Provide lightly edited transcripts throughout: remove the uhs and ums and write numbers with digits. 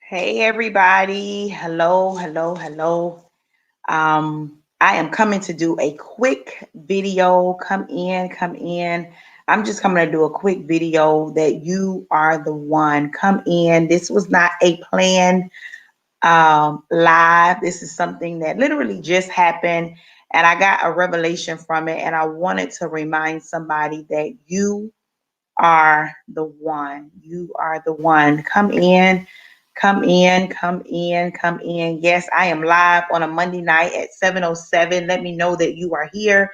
Hey everybody. Hello, hello, hello. I am coming to do a quick video. Come in, come in. I'm just coming to do a quick video that you are the one. Come in. This was not a planned live. This is something that literally just happened, and I got a revelation from it. And I wanted to remind somebody that you are the one. You are the one. Come in, come in, come in, come in. Yes, I am live on a Monday night at 7:07. Let me know that you are here.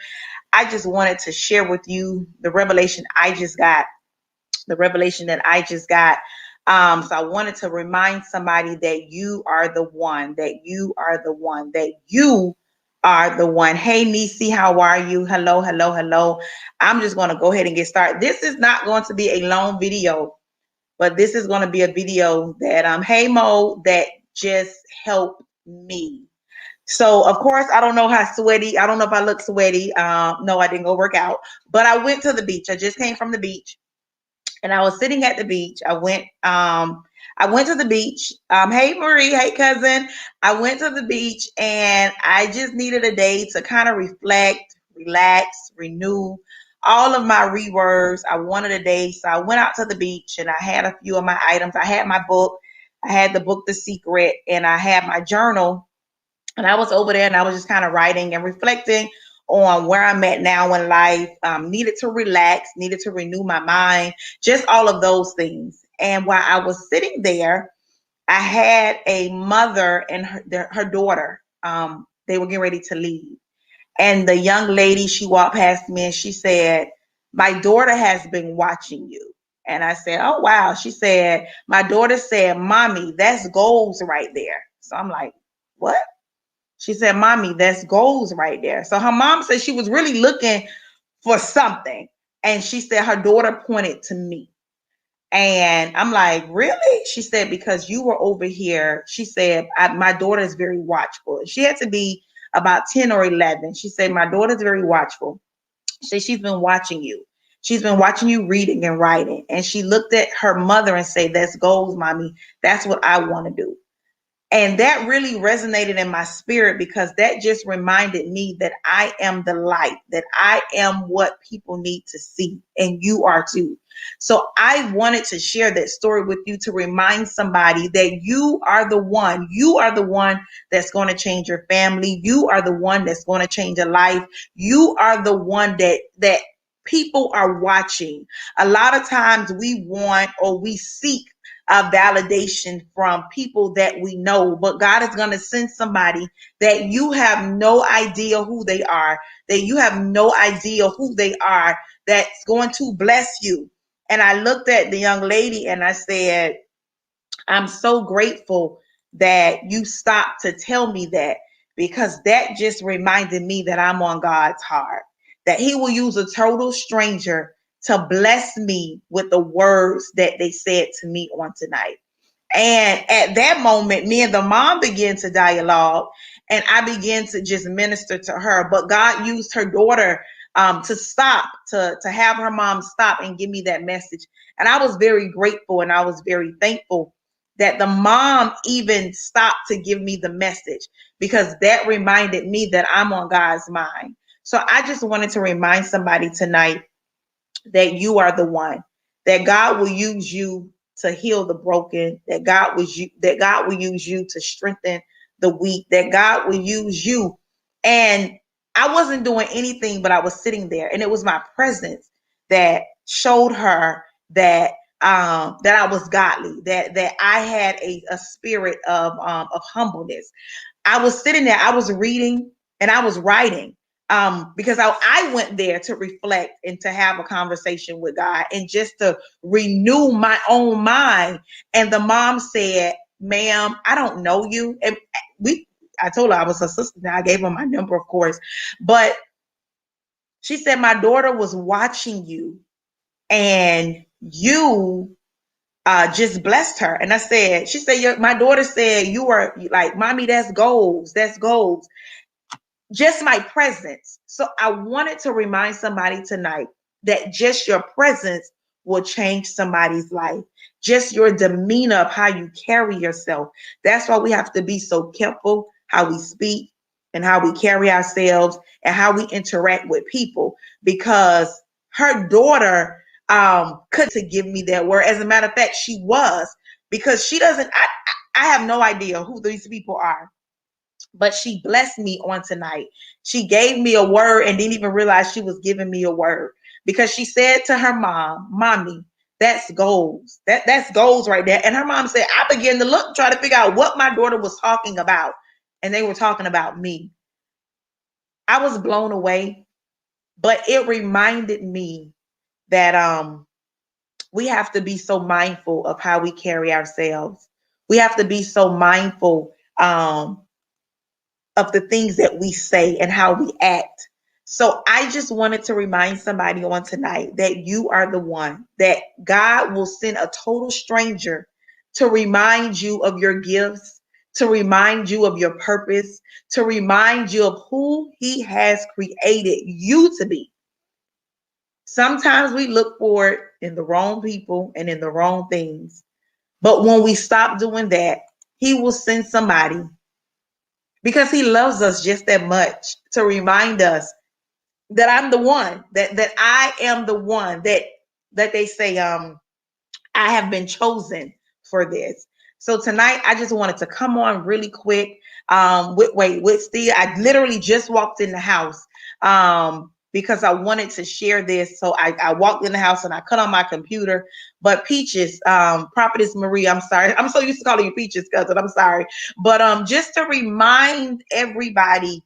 I just wanted to share with you the revelation I just got, the revelation that I just got. So I wanted to remind somebody that you are the one, that you are the one, that you are the one. Hey, Nisi, how are you? Hello, hello, hello. I'm just going to go ahead and get started. This is not going to be a long video, but this is going to be a video that, hey, Mo, that just helped me. So, of course, I don't know how sweaty. I don't know if I look sweaty. No, I didn't go work out, but I went to the beach. I just came from the beach and I was sitting at the beach. I went to the beach. Hey Marie, hey cousin. I went to the beach and I just needed a day to kind of reflect, relax, renew all of my rewords. I wanted a day. So I went out to the beach and I had a few of my items. I had my book. I had the book The Secret and I had my journal, and I was over there and I was just kind of writing and reflecting on where I'm at now in life. Needed to relax, needed to renew my mind, just all of those things. And while I was sitting there, I had a mother and her daughter. They were getting ready to leave. And the young lady, she walked past me and she said, "My daughter has been watching you." And I said, "Oh, wow." She said, "My daughter said, 'Mommy, that's goals right there.'" So I'm like, "What?" She said, "Mommy, that's goals right there." So her mom said she was really looking for something. And she said her daughter pointed to me. And I'm like, "Really?" She said, "Because you were over here." She said, My daughter is very watchful." She had to be about 10 or 11. She said, "My daughter's very watchful." She said, "She's been watching you. She's been watching you reading and writing." And she looked at her mother and said, "That's goals, Mommy. That's what I want to do." And that really resonated in my spirit because that just reminded me that I am the light, that I am what people need to see, and you are too. So I wanted to share that story with you to remind somebody that you are the one. You are the one that's going to change your family. You are the one that's going to change a life. You are the one that people are watching. A lot of times we want or we seek validation from people that we know, but God is going to send somebody that you have no idea who they are, that you have no idea who they are, that's going to bless you. And I looked at the young lady and I said, "I'm so grateful that you stopped to tell me that, because that just reminded me that I'm on God's heart, that He will use a total stranger to bless me with the words that they said to me on tonight." And at that moment, me and the mom began to dialogue, and I began to just minister to her. But God used her daughter to stop, to have her mom stop and give me that message. And I was very grateful and I was very thankful that the mom even stopped to give me the message, because that reminded me that I'm on God's mind. So I just wanted to remind somebody tonight that you are the one, that God will use you to heal the broken, that God will use you to strengthen the weak, that God will use you. And I wasn't doing anything, but I was sitting there, and it was my presence that showed her that I was godly, that I had a spirit of humbleness. I was sitting there, I was reading and I was writing, because I went there to reflect and to have a conversation with God and just to renew my own mind. And the mom said, "Ma'am, I don't know you." And I told her I was her sister. Now I gave her my number, of course. But she said, "My daughter was watching you and you just blessed her." And I said, she said, "My daughter said you were like, Mommy, that's goals. That's goals." Just my presence. So I wanted to remind somebody tonight that just your presence will change somebody's life. Just your demeanor of how you carry yourself. That's why we have to be so careful how we speak and how we carry ourselves and how we interact with people, because her daughter could to give me that word. As a matter of fact, she was, because she doesn't, I have no idea who these people are, but she blessed me on tonight. She gave me a word and didn't even realize she was giving me a word, because she said to her mom, "Mommy, that's goals. That's goals right there." And her mom said, I began to look, try to figure out what my daughter was talking about. And they were talking about me. I was blown away, but it reminded me that we have to be so mindful of how we carry ourselves. We have to be so mindful of the things that we say and how we act. So I just wanted to remind somebody on tonight that you are the one, that God will send a total stranger to remind you of your gifts, to remind you of your purpose, to remind you of who He has created you to be. Sometimes we look for it in the wrong people and in the wrong things. But when we stop doing that, He will send somebody, because He loves us just that much, to remind us that I'm the one, that I am the one, that they say I have been chosen for this. So tonight I just wanted to come on really quick. With Steve, I literally just walked in the house because I wanted to share this. So I walked in the house and I cut on my computer. But Peaches, Prophetess Marie, I'm sorry. I'm so used to calling you Peaches, cousin. I'm sorry. But just to remind everybody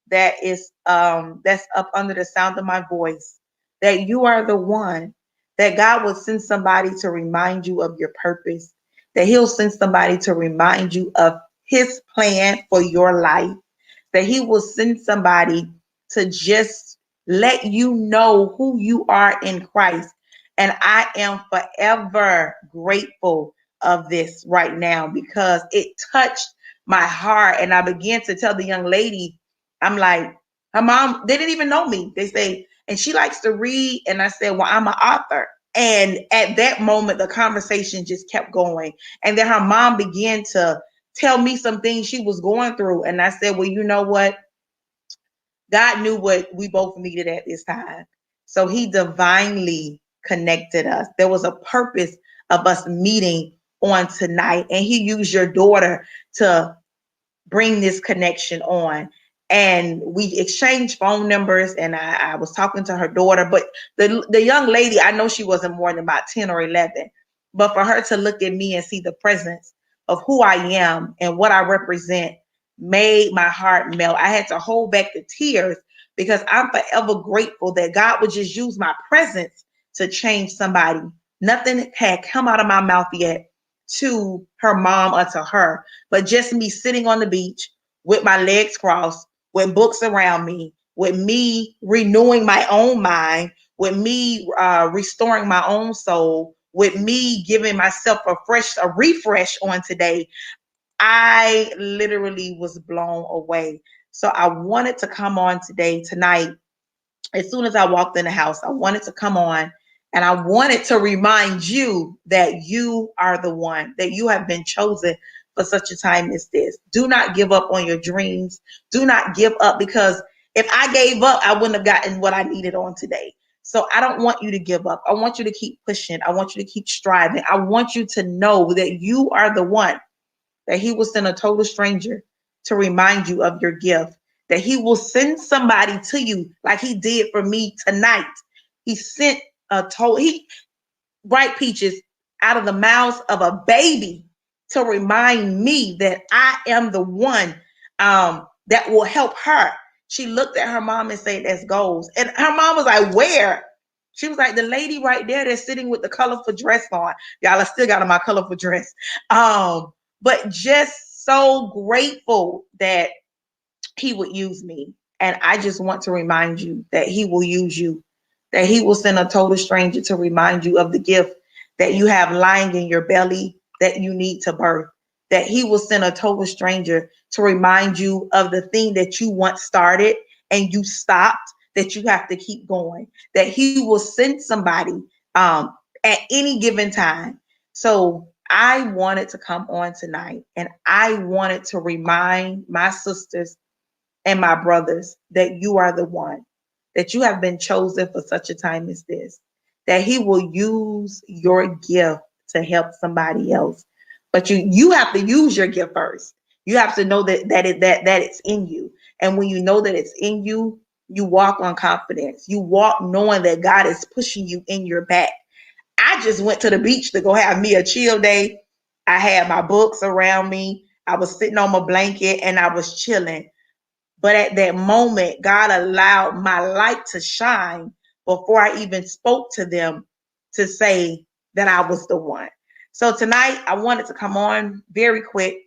that is that's up under the sound of my voice, that you are the one, that God will send somebody to remind you of your purpose, that He'll send somebody to remind you of His plan for your life, that He will send somebody to just let you know who you are in Christ. And I am forever grateful of this right now, because it touched my heart. And I began to tell the young lady, I'm like, her mom, they didn't even know me. They say, and she likes to read. And I said, well, I'm an author. And at that moment, the conversation just kept going. And then her mom began to tell me some things she was going through. And I said, well, you know what? God knew what we both needed at this time. So He divinely connected us. There was a purpose of us meeting on tonight. And He used your daughter to bring this connection on. And we exchanged phone numbers, and I was talking to her daughter. But the young lady, I know she wasn't more than about 10 or 11. But for her to look at me and see the presence of who I am and what I represent made my heart melt. I had to hold back the tears, because I'm forever grateful that God would just use my presence to change somebody. Nothing had come out of my mouth yet to her mom or to her, but just me sitting on the beach with my legs crossed, with books around me, with me renewing my own mind, with me restoring my own soul, with me giving myself a refresh on today. I literally was blown away. So I wanted to come on tonight. As soon as I walked in the house, I wanted to come on, and I wanted to remind you that you are the one, that you have been chosen for such a time as this. Do not give up on your dreams. Do not give up, because if I gave up, I wouldn't have gotten what I needed on today. So I don't want you to give up. I want you to keep pushing. I want you to keep striving. I want you to know that you are the one, that He will send a total stranger to remind you of your gift, that He will send somebody to you like He did for me tonight. He sent he bright Peaches, out of the mouths of a baby, to remind me that I am the one that will help her. She looked at her mom and said, that's goals. And her mom was like, where? She was like, the lady right there that's sitting with the colorful dress on. Y'all, I still got on my colorful dress. But just so grateful that He would use me. And I just want to remind you that He will use you, that He will send a total stranger to remind you of the gift that you have lying in your belly that you need to birth, that He will send a total stranger to remind you of the thing that you once started and you stopped, that you have to keep going, that He will send somebody at any given time. So I wanted to come on tonight and I wanted to remind my sisters and my brothers that you are the one, that you have been chosen for such a time as this, that he will use your gift to help somebody else. But you have to use your gift first. You have to know that it's in you. And when you know that it's in you, you walk on confidence. You walk knowing that God is pushing you in your back. I just went to the beach to go have me a chill day. I had my books around me. I was sitting on my blanket and I was chilling. But at that moment, God allowed my light to shine before I even spoke to them to say that I was the one. So tonight, I wanted to come on very quick.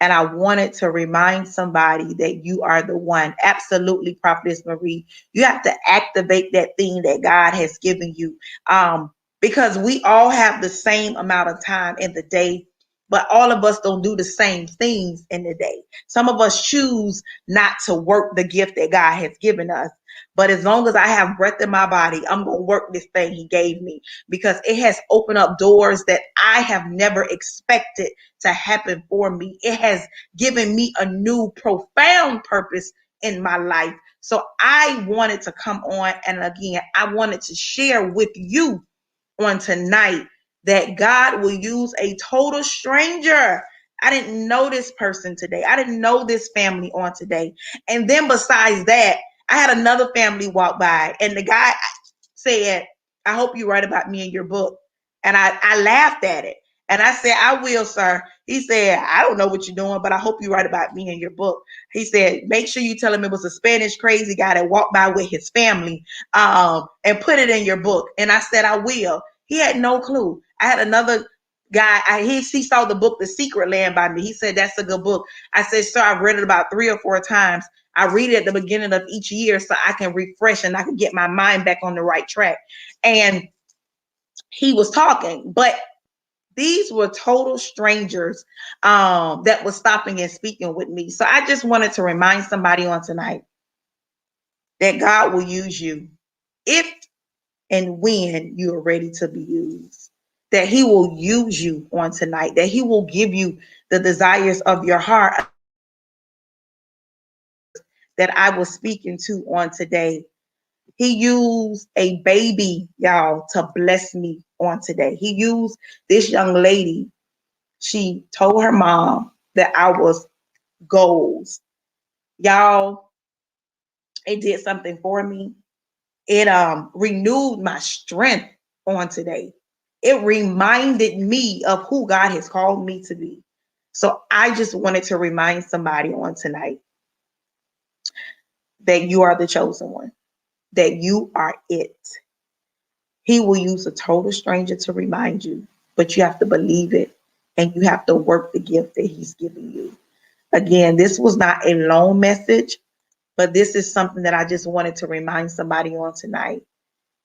And I wanted to remind somebody that you are the one. Absolutely, Prophetess Marie. You have to activate that thing that God has given you. Because we all have the same amount of time in the day, but all of us don't do the same things in the day. Some of us choose not to work the gift that God has given us. But as long as I have breath in my body, I'm going to work this thing he gave me because it has opened up doors that I have never expected to happen for me. It has given me a new profound purpose in my life. So I wanted to come on, and again, I wanted to share with you on tonight that God will use a total stranger. I didn't know this person today. I didn't know this family on today. And then besides that, I had another family walk by, and the guy said, I hope you write about me in your book. And I laughed at it. And I said, I will, sir. He said, I don't know what you're doing, but I hope you write about me in your book. He said, make sure you tell him it was a Spanish crazy guy that walked by with his family, and put it in your book. And I said, I will. He had no clue. I had another guy, he saw the book, The Secret Land by me. He said, that's a good book. I said, sir, I've read it about 3 or 4 times. I read it at the beginning of each year so I can refresh and I can get my mind back on the right track. And he was talking, but these were total strangers that was stopping and speaking with me. So I just wanted to remind somebody on tonight that God will use you if and when you are ready to be used. That he will use you on tonight, that he will give you the desires of your heart that I was speaking to on today. He used a baby, y'all, to bless me on today. He used this young lady. She told her mom that I was goals. Y'all, it did something for me. It renewed my strength on today. It reminded me of who God has called me to be. So I just wanted to remind somebody on tonight that you are the chosen one, that you are it. He will use a total stranger to remind you, but you have to believe it and you have to work the gift that he's giving you. Again, this was not a long message, but this is something that I just wanted to remind somebody on tonight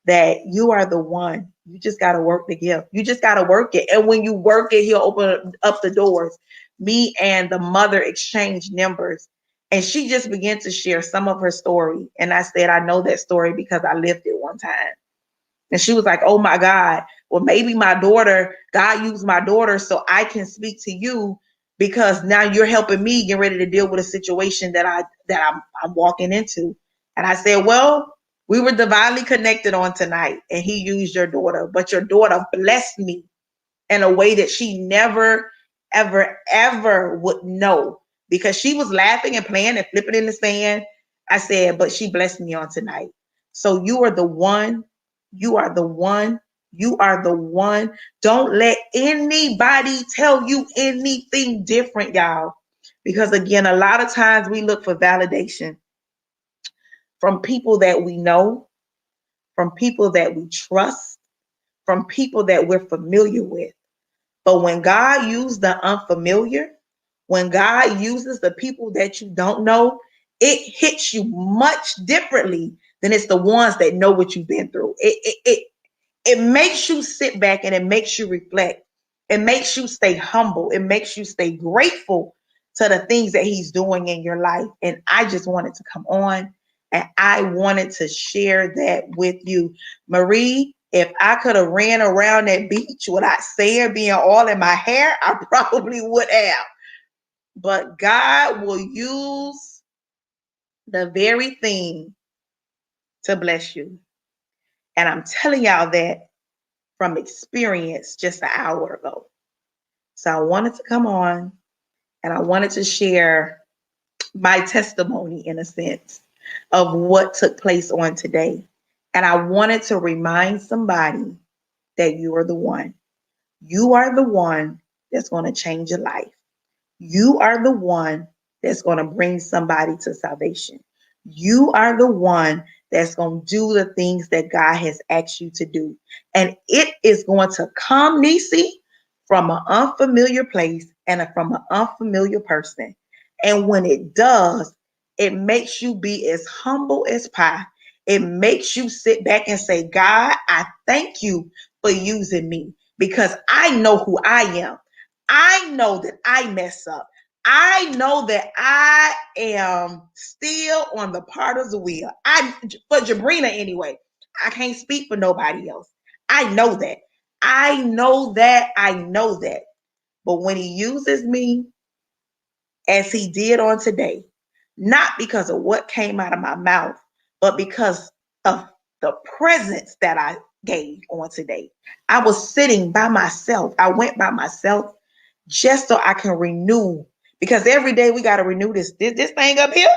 that you are the one. You just got to work the gift. You just got to work it. And when you work it, he'll open up the doors. Me and the mother exchanged numbers. And she just began to share some of her story. And I said, I know that story because I lived it one time. And she was like, oh my God, well, maybe my daughter, God used my daughter so I can speak to you because now you're helping me get ready to deal with a situation that I'm walking into. And I said, well, we were divinely connected on tonight and he used your daughter, but your daughter blessed me in a way that she never, ever, ever would know because she was laughing and playing and flipping in the sand. I said, but she blessed me on tonight. So you are the one. You are the one. You are the one. Don't let anybody tell you anything different, y'all. Because again, a lot of times we look for validation from people that we know, from people that we trust, from people that we're familiar with. But when God uses the unfamiliar, when God uses the people that you don't know, it hits you much differently than it's the ones that know what you've been through. It makes you sit back and it makes you reflect. It makes you stay humble. It makes you stay grateful to the things that he's doing in your life. And I just wanted to come on And I wanted to share that with you. Marie, if I could have ran around that beach without sand being all in my hair, I probably would have. But God will use the very thing to bless you. And I'm telling y'all that from experience just an hour ago. So I wanted to come on and I wanted to share my testimony in a sense of what took place on today. And I wanted to remind somebody that you are the one. You are the one that's going to change your life. You are the one that's going to bring somebody to salvation. You are the one that's going to do the things that God has asked you to do. And it is going to come, Nisi, from an unfamiliar place and from an unfamiliar person. And when it does, it makes you be as humble as pie. It makes you sit back and say, God, I thank you for using me because I know who I am. I know that I mess up. I know that I am still on the part of the wheel. For Jabrina anyway. I can't speak for nobody else. I know that. I know that. I know that. But when he uses me as he did on today, not because of what came out of my mouth, but because of the presence that I gave on today. I was sitting by myself. I went by myself just so I can renew. Because every day we got to renew this thing up here.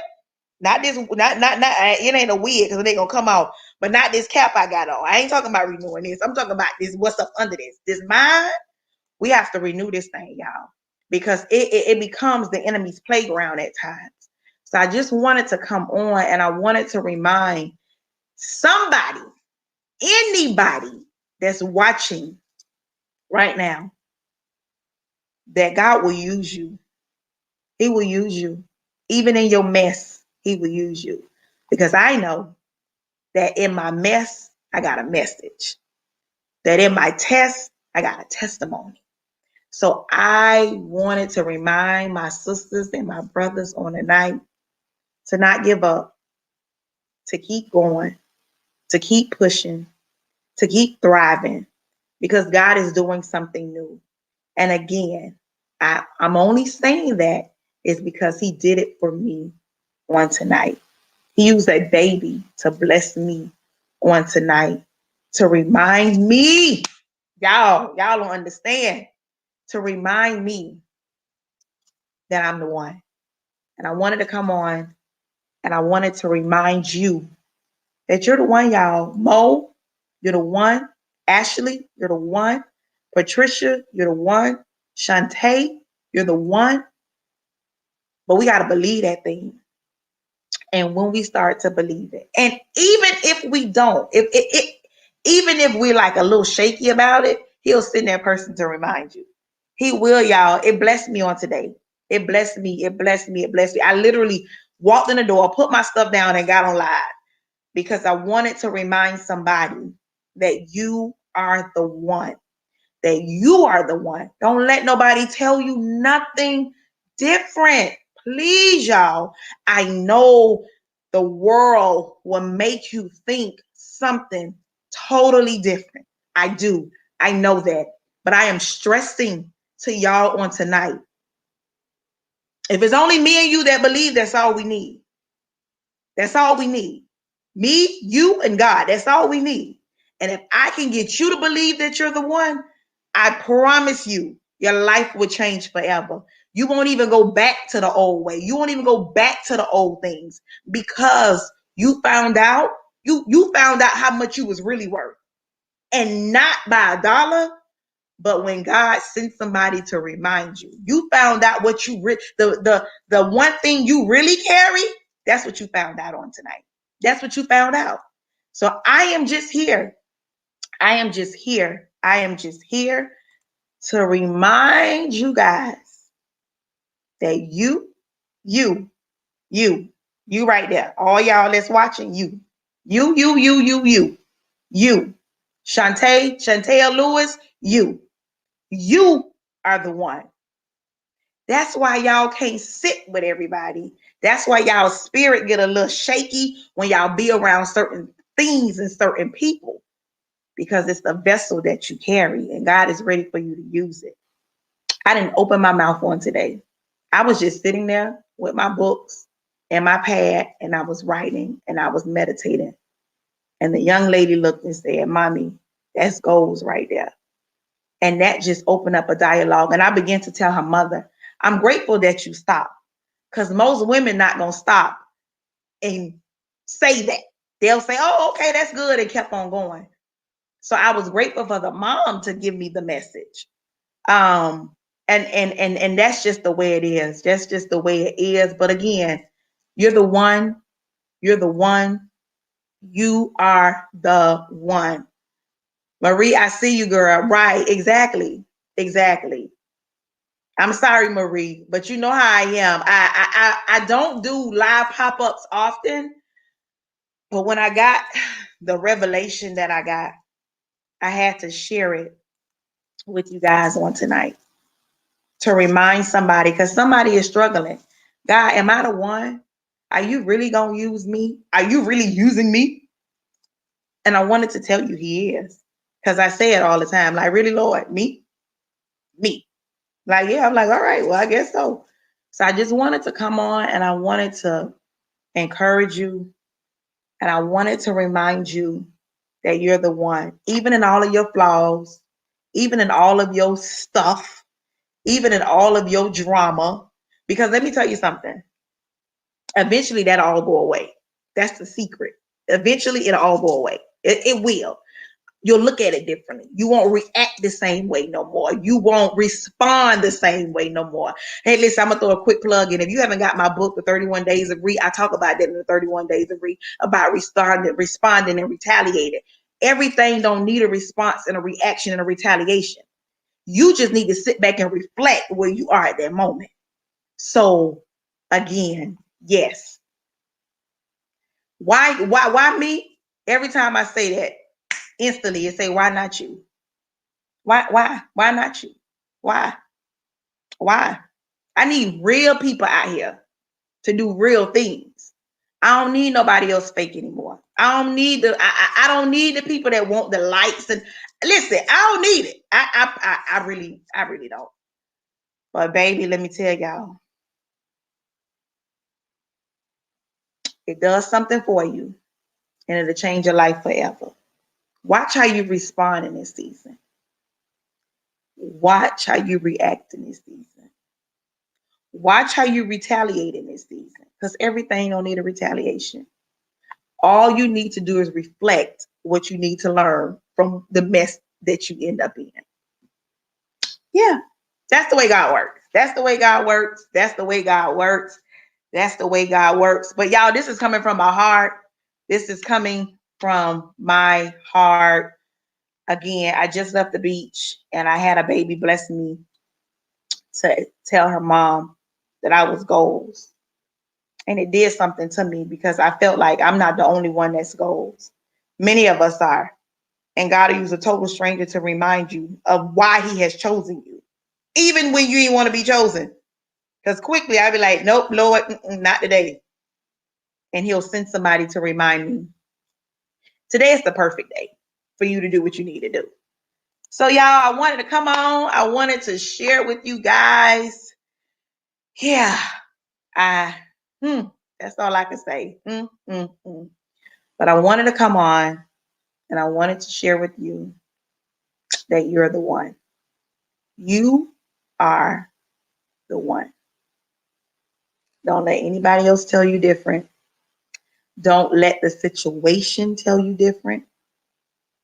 Not this, not it ain't a wig because it ain't gonna come off, but not this cap I got on. I ain't talking about renewing this. I'm talking about this, what's up under this. This mind, we have to renew this thing, y'all, because it becomes the enemy's playground at times. So I just wanted to come on and I wanted to remind somebody, anybody that's watching right now, that God will use you. He will use you. Even in your mess, he will use you. Because I know that in my mess, I got a message. That in my test, I got a testimony. So I wanted to remind my sisters and my brothers on the night to not give up, to keep going, to keep pushing, to keep thriving, because God is doing something new. And again, I'm only saying that is because he did it for me on tonight. He used a baby to bless me on tonight, to remind me, y'all don't understand, to remind me that I'm the one. And I wanted to come on and I wanted to remind you that you're the one, y'all. Mo, you're the one. Ashley, you're the one. Patricia, you're the one. Shantae, you're the one. But we got to believe that thing. And when we start to believe it, and even if we don't, even if we're like a little shaky about it, he'll send that person to remind you. He will, y'all. It blessed me on today. It blessed me. It blessed me. It blessed me. I literally walked in the door, put my stuff down, and got on live because I wanted to remind somebody that you are the one. That you are the one. Don't let nobody tell you nothing different. Please, y'all. I know the world will make you think something totally different. I do. I know that. But I am stressing to y'all on tonight. If it's only me and you that believe, that's all we need. That's all we need. Me, you, and God. That's all we need. And if I can get you to believe that you're the one, I promise you, your life will change forever. You won't even go back to the old way. You won't even go back to the old things because you found out, you found out how much you was really worth. And not by a dollar, but when God sent somebody to remind you, you found out what you the one thing you really carry. That's what you found out on tonight. That's what you found out. So I am just here. I am just here. I am just here to remind you guys that you right there, all y'all that's watching, you, Shantae Lewis, you are the one. That's why y'all can't sit with everybody. That's why y'all spirit get a little shaky when y'all be around certain things and certain people, because it's the vessel that you carry and God is ready for you to use it. I didn't open my mouth on today. I was just sitting there with my books and my pad, and I was writing and I was meditating. And the young lady looked and said, Mommy, that's goals right there. And that just opened up a dialogue. And I began to tell her mother, I'm grateful that you stopped, because most women not going to stop and say that. They'll say, oh, okay, that's good, and kept on going. So I was grateful for the mom to give me the message. And that's just the way it is. That's just the way it is. But again, you're the one. You're the one. You are the one. Marie, I see you, girl. Right. Exactly. Exactly. I'm sorry, Marie, but you know how I am. I don't do live pop-ups often, but when I got the revelation that I got, I had to share it with you guys on tonight to remind somebody, because somebody is struggling. God, am I the one? Are you really gonna use me? Are you really using me? And I wanted to tell you he is. Because I say it all the time, like, really, Lord, me? Me. Like, yeah, I'm like, all right, well, I guess so. So I just wanted to come on and I wanted to encourage you, and I wanted to remind you that you're the one, even in all of your flaws, even in all of your stuff, even in all of your drama. Because let me tell you something, eventually that'll all go away. That's the secret. Eventually it'll all go away. It will. You'll look at it differently. You won't react the same way no more. You won't respond the same way no more. Hey, listen, I'm going to throw a quick plug in. If you haven't got my book, The 31 Days of Re, I talk about that in The 31 Days of Re, about responding and retaliating. Everything don't need a response and a reaction and a retaliation. You just need to sit back and reflect where you are at that moment. So, again, yes. Why me? Every time I say that, instantly you say, why not you? Why not you? Why? Why? I need real people out here to do real things. I don't need nobody else fake anymore. I don't need I don't need the people that want the likes. And listen, I don't need it. I really don't. But baby, let me tell y'all, it does something for you, and it'll change your life forever. Watch how you respond in this season. Watch how you react in this season. Watch how you retaliate in this season, because everything don't need a retaliation. All you need to do is reflect what you need to learn from the mess that you end up in. Yeah, that's the way God works. That's the way God works. That's the way God works. That's the way God works. But y'all, this is coming from my heart. This is coming from my heart. Again, I just left the beach and I had a baby bless me to tell her mom that I was goals. And it did something to me, because I felt like I'm not the only one that's goals. Many of us are. And God will use a total stranger to remind you of why he has chosen you, even when you didn't want to be chosen. Because quickly I'd be like, nope, Lord, not today. And he'll send somebody to remind me. Today is the perfect day for you to do what you need to do. So y'all, I wanted to come on. I wanted to share with you guys. Yeah, that's all I can say. But I wanted to come on and I wanted to share with you that you're the one. You are the one. Don't let anybody else tell you different. Don't let the situation tell you different.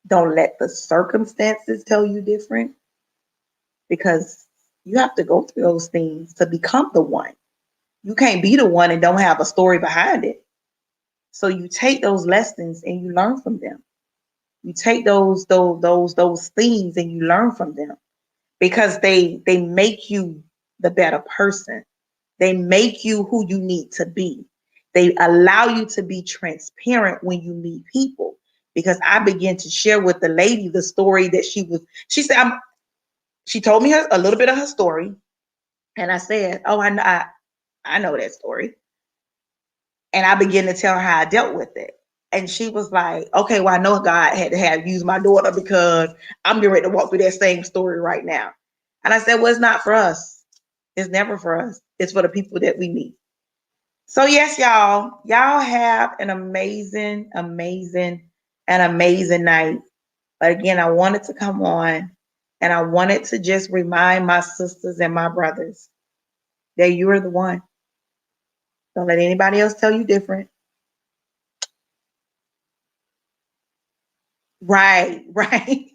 Don't let the circumstances tell you different, because you have to go through those things to become the one. You can't be the one and don't have a story behind it. So you take those lessons and you learn from them. You take those things and you learn from them, because they make you the better person. They make you who you need to be. They allow you to be transparent when you meet people. Because I began to share with the lady the story that she said, she told me a little bit of her story. And I said, oh, I know that story. And I began to tell her how I dealt with it. And she was like, okay, well, I know God had to have used my daughter because I'm getting ready to walk through that same story right now. And I said, well, it's not for us. It's never for us. It's for the people that we meet. So yes, y'all have an amazing, amazing, and amazing night. But again, I wanted to come on and I wanted to just remind my sisters and my brothers that you are the one. Don't let anybody else tell you different. Right, right.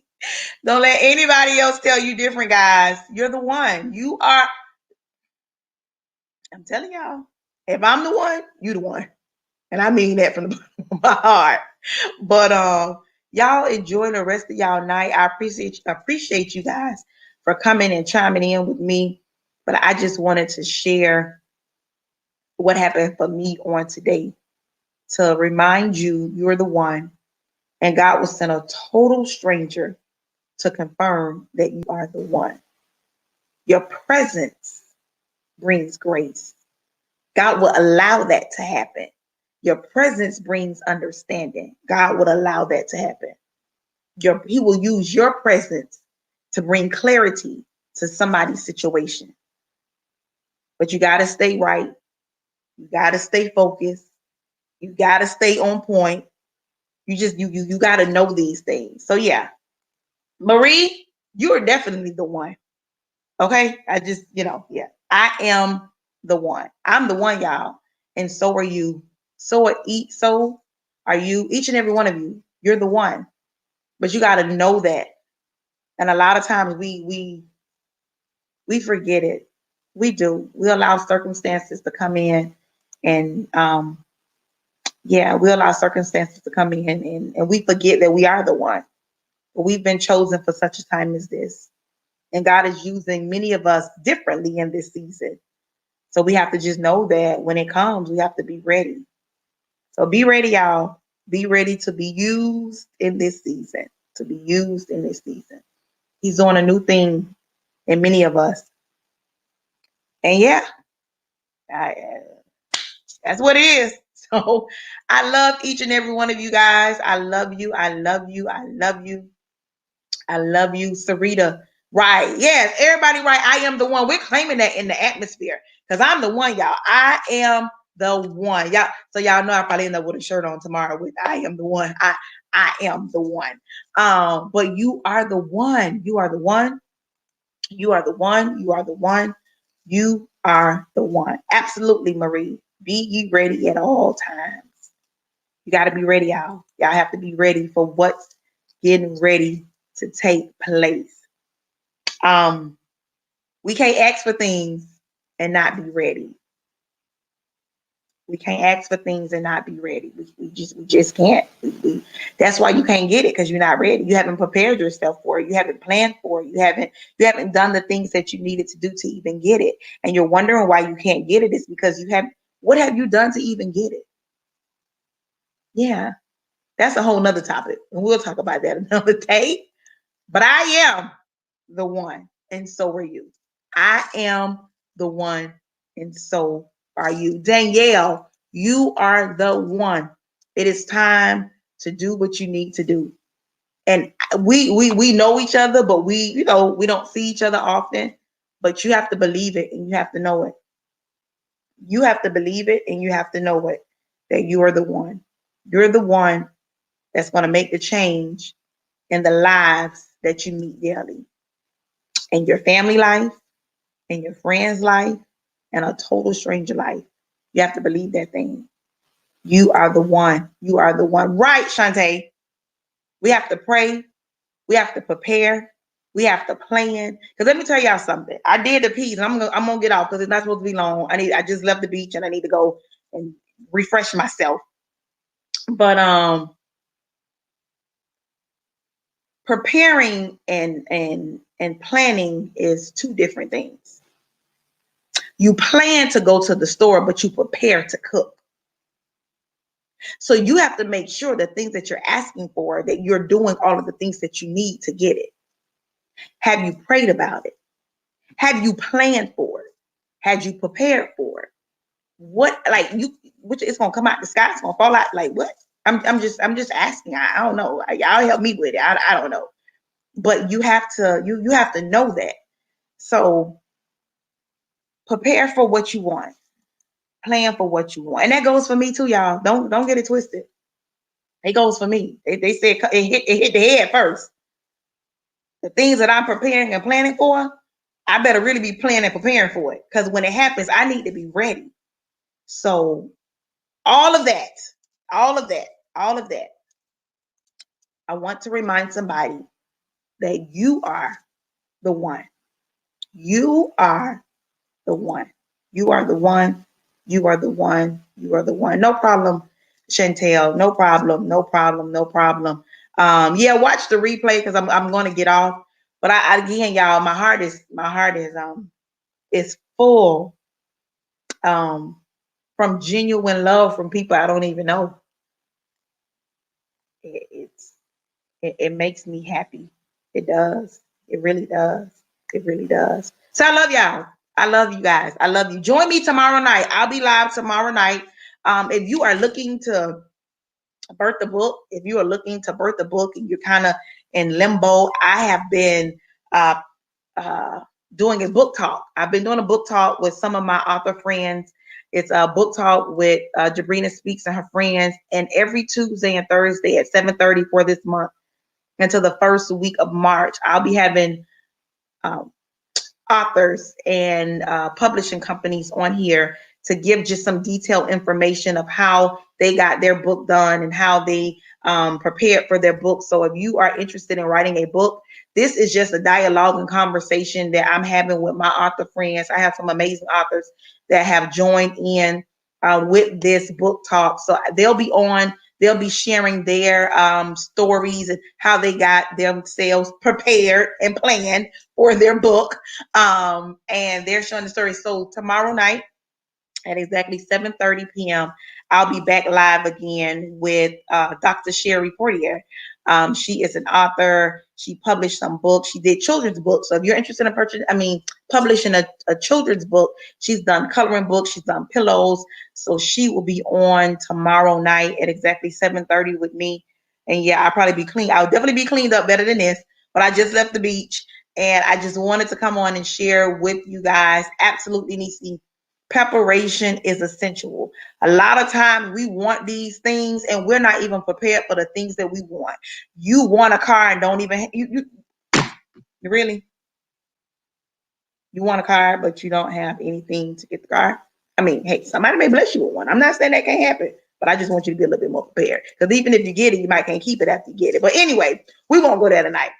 Don't let anybody else tell you different, guys. You're the one. You are, I'm telling y'all, if I'm the one, you the one. And I mean that from my heart. But y'all enjoy the rest of y'all night. I appreciate you guys for coming and chiming in with me. But I just wanted to share what happened for me on today to remind you you're the one. And God will send a total stranger to confirm that you are the one. Your presence brings grace. God will allow that to happen. Your presence brings understanding. God would allow that to happen. He will use your presence to bring clarity to somebody's situation. But you got to stay right. You got to stay focused. You got to stay on point. You got to know these things. So yeah, Marie, you are definitely the one. Okay, I just yeah, I am the one. I'm the one, y'all, and so are you. So are you. Each and every one of you. You're the one. But you got to know that. And a lot of times we forget it. We do. We allow circumstances to come in, and yeah, we allow circumstances to come in, and we forget that we are the one. But we've been chosen for such a time as this, and God is using many of us differently in this season. So we have to just know that when it comes, we have to be ready. So be ready, y'all. Be ready to be used in this season. To be used in this season. He's doing a new thing in many of us. And yeah, that's what it is. So I love each and every one of you guys. I love you. I love you. I love you. I love you, Sarita. Right. Yes, everybody right. I am the one. We're claiming that in the atmosphere because I'm the one, y'all. I am the one. Y'all, so y'all know I probably end up with a shirt on tomorrow with I am the one. I am the one. But you are the one. You are the one. You are the one. You are the one. You are the one. Absolutely, Marie. Be ye ready at all times. You got to be ready, y'all. Y'all have to be ready for what's getting ready to take place. Um, we can't ask for things and not be ready. We can't ask for things and not be ready. We just can't. That's why you can't get it because you're not ready. You haven't prepared yourself for it. You haven't planned for it. You haven't done the things that you needed to do to even get it. And you're wondering why you can't get it. It's because you have. What have you done to even get it? Yeah, that's a whole nother topic, and we'll talk about that another day. But I am the one, and so are you. I am the one, and so are you. Danielle, you are the one. It is time to do what you need to do. And we know each other, but we don't see each other often. But you have to believe it and you have to know it. You have to believe it and you have to know it that you are the one. You're the one that's going to make the change in the lives that you meet daily, in your family life, in your friend's life, and a total stranger life. You have to believe that thing. You are the one. You are the one. Right, Shantae. We have to pray. We have to prepare. We have to plan. Because let me tell y'all something. I did the piece, and I'm gonna get off because it's not supposed to be long. I just left the beach and I need to go and refresh myself. But preparing and planning is two different things. You plan to go to the store, but you prepare to cook. So you have to make sure the things that you're asking for, that you're doing all of the things that you need to get it. Have you prayed about it? Have you planned for it? Had you prepared for it? What, like, which it's gonna come out the sky, it's gonna fall out, like what? I'm just asking. I don't know. Y'all help me with it. I don't know. But you have to you have to know that. So prepare for what you want. Plan for what you want. And that goes for me too, y'all. Don't get it twisted. It goes for me. They said it hit the head first. The things that I'm preparing and planning for, I better really be planning and preparing for it. Because when it happens, I need to be ready. So all of that, all of that, all of that. I want to remind somebody that you are the one. You are the one. You are the one. You are the one. You are the one. No problem, Chantel. No problem. No problem. No problem. Yeah, watch the replay because I'm going to get off. But I again, y'all, my heart is full from genuine love from people I don't even know. It makes me happy. It does. It really does. It really does. So I love y'all. I love you guys. I love you. Join me tomorrow night. I'll be live tomorrow night. If you are looking to birth a book, if you are looking to birth a book and you're kind of in limbo, I have been doing a book talk. I've been doing a book talk with some of my author friends. It's a book talk with Jabrina Speaks and her friends, and every Tuesday and Thursday at 7:30 for this month until the first week of March, I'll be having authors and publishing companies on here to give just some detailed information of how they got their book done and how they prepared for their book. So if you are interested in writing a book, this is just a dialogue and conversation that I'm having with my author friends. I have some amazing authors that have joined in with this book talk. So they'll be on. They'll be sharing their stories and how they got themselves prepared and planned for their book. And they're showing the story. So tomorrow night at exactly 7:30 p.m., I'll be back live again with Dr. Sherry Portier. She is an author. She published some books. She did children's books. So if you're interested in publishing a children's book, she's done coloring books. She's done pillows. So she will be on tomorrow night at exactly 7:30 with me. And yeah, I'll probably be clean. I'll definitely be cleaned up better than this. But I just left the beach and I just wanted to come on and share with you guys. Absolutely, Nisi. Preparation is essential. A lot of times we want these things and we're not even prepared for the things that we want. You want a car and don't even you really you want a car but you don't have anything to get the car. I mean, hey, somebody may bless you with one. I'm not saying that can't happen, but I just want you to be a little bit more prepared because even if you get it, you might can't keep it after you get it. But anyway, we won't go there tonight.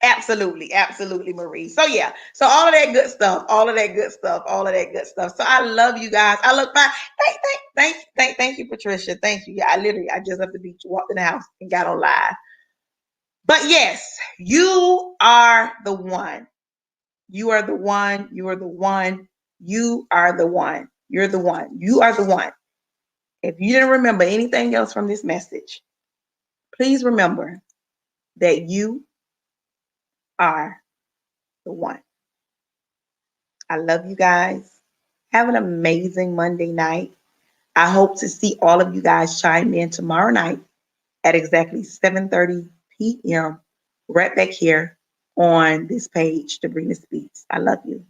Absolutely, absolutely, Marie. So yeah, so all of that good stuff, all of that good stuff, all of that good stuff. So I love you guys. I look fine. Thank you, Patricia. Thank you. Yeah, I just left the beach, walked in the house, and got on live. But yes, you are the one. You are the one. You are the one. You are the one. You're the one. You are the one. If you didn't remember anything else from this message, please remember that you are the one. I love you guys. Have an amazing Monday night. I hope to see all of you guys chime in tomorrow night at exactly 7:30 p.m. right back here on this page, Jabrina Speaks. I love you.